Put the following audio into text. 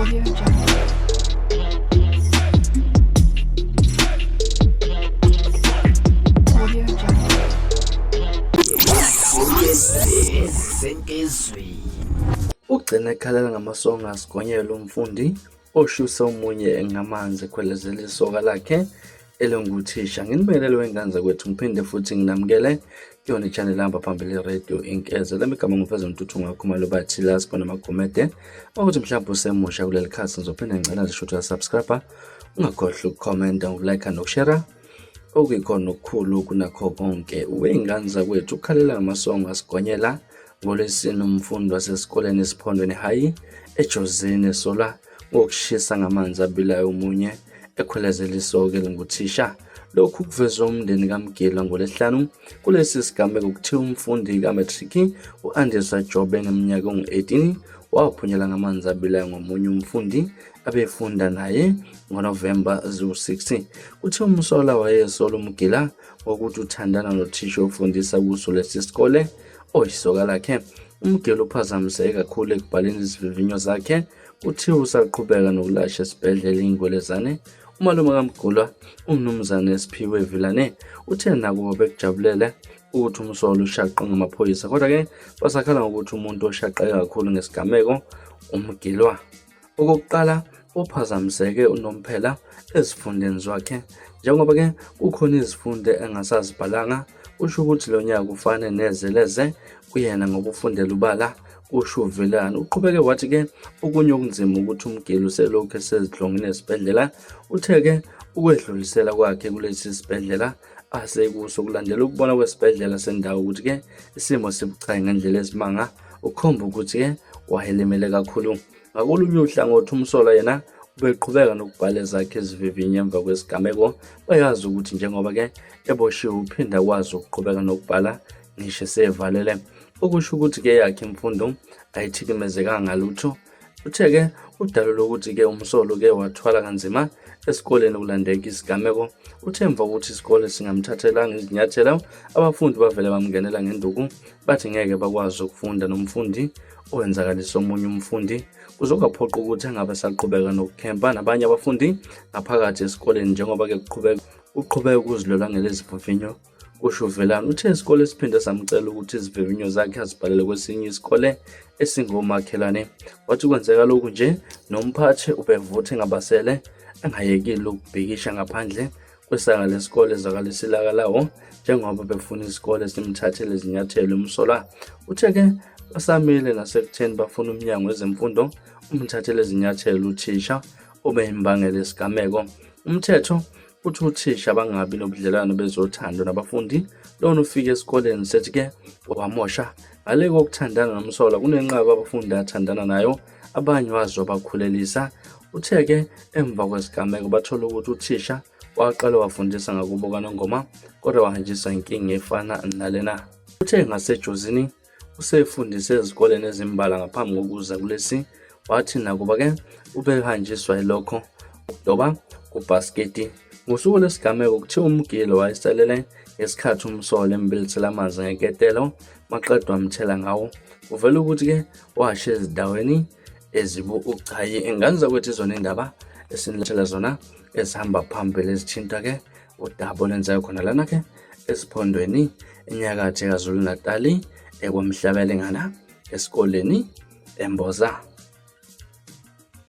Audio Jungle. Audio Jungle. Ugcina ekhalela ngamasongo asigonyela umfundi oshuse omunye ngamanzi ekhwelezela isoka lakhe elinguthisha. Nginibingelele wengane kwethu ngiphinde futhi nginamukele kuyona i-channel hamba phambili radio Inkeze. Lami igama ngumfeza Mtuthu ngakhumalo bathi la sibona amagomede ukuthi mhlawumbe usemusha kuleli khasi ngizophinda ngicela lisho ya subscriber, ungakhohlwa ukukhomenta, ukulike nokushare okuyikhona okukhulu kunakho konke. Wengane zakwethu ukhalela ngamasongo asigonyela ngolesine umfundi wasesikoleni esiphondweni high eJozini esola ngokushisa ngamanzi abilayo omunye ekhwelezela isoka elinguthisha. Lokhu kuveza umndeni kaMgila ngolesihlanu kulesi sigameko kuthiwa umfundi kaMatric uAndisa Jobe eneminyaka engu-18 waphunyela ngamanzi abilayo ngomunye umfundi abefunda naye ngoNovember 6. Kuthiwa umsola wayesola uMgila ngokuthi uthandana nothisha ofundisa kuso lesi sikole oyisoka lakhe. uMgila uphazamiseke kakhulu ekubhaleni izivivinyo zakhe. Kuthiwa usaqhubeka nokulasha esibhedlela ingwelezane. Umalume kaMgula umnumzane Siphiwe Vilane uthe nakuba bekujabulele ukuthi umsolo ushaqwe ngamaphoyisa, kodwa-ke basakhala ngokuthi umuntu oshaqeke kakhulu ngesigameko uMgilwa. Okokuqala, uphazamiseke unomphela ezifundeni zakhe. Njengoba-ke kukhona izifundo engasazibhalanga, kusho ukuthi lo nyaka ufane nezeleze kuyena ngoba ufundela ubala. Kusho uVilane. Uqhubeke wathi-ke okunye okunzima ukuthi uMgila uselokhu esezidlongile esibhedlela. Uthe-ke ukwedlulisela kwakhe kulesi sibhedlela asekuso kulandela ukubona kwesibhedlela sendawo ukuthi-ke isimo sibucayi ngendlela esimanga, ukhomba ukuthi-ke wayelimele kakhulu. Ngakolunye uhlangothi umsola yena ubeqhubeka nokubhala zakhe izivivinyo emva kwesigameko. Bayazi ukuthi njengoba-ke eboshiwe uphinda kwazi ukuqhubeka nokubhala ngisho sevalele, okusho ukuthi-ke yakhe imfundo ayithikimezekanga ngalutho. Uthe-ke udalo lokuthi-ke umsolo-ke wathwala kanzima esikoleni kulandeka isigameko. Uthe emva kokuthi isikole singamthathelanga izinyathelo, abafundi bavele bamngenela ngenduku bathi ngeke bakwazi ukufunda nomfundi owenzakalisa omunye umfundi. Kuzokaphoqa ukuthi angabe saqhubeka nokukhempa nabanye abafundi ngaphakathi esikoleni njengoba-ke uqhubeka ukuzilolongela izivivinyo. Kusho uVilane. Uthe isikole siphinde samcela ukuthi izivivinyo zakhe azibhalele kwesinye isikole esingomakhelwane. Wathi kwenzeka lokhu nje nomphathi ubevuthe ngabasele engayekile ukubhikisha ngaphandle kwesanga lesikole ezakalisilaka lawo njengoba befuna isikole simthathele izinyathelo umsola. Uthe-ke basamile nasekutheni bafuna umnyango wezemfundo umthathele izinyathelo uthisha obeyimbangela isigameko. Umthetho uthi uthisha bangabi nobudlelwano bezothando nabafundi. Lona ufike esikoleni sethi-ke wamosha ngale kokuthandana nomsola kunenqaba abafundi athandana nayo, abanye wazo bakhulelisa. Uthe-ke emva kwesigameko bathola ukuthi uthisha waqala wafundisa ngakubo kaNongoma kodwa wahanjiswa inkinga efana nalena. Uthe ngaseJozini usefundise ezikoleni ezimbala ngaphambi kokuza kulesi, wathi nakuba-ke ubehanjiswa ilokho ukudoba kubhasketi. Ngosuku lesigameko kuthiwa uMgila wayesalele ngesikhathi umsola embilisela amanzi ngeketelo maqedwa amthela ngawo. Kuvela ukuthi-ke washe ezindaweni ezibucayi. Ingane zakwethu izona indaba esinilethela zona ezihamba phambili ezithinta-ke udaba olwenzayo khona lana-ke esiphondweni enyakatho KwaZulu Natali ekwamhlabelengana esikoleni eMboza.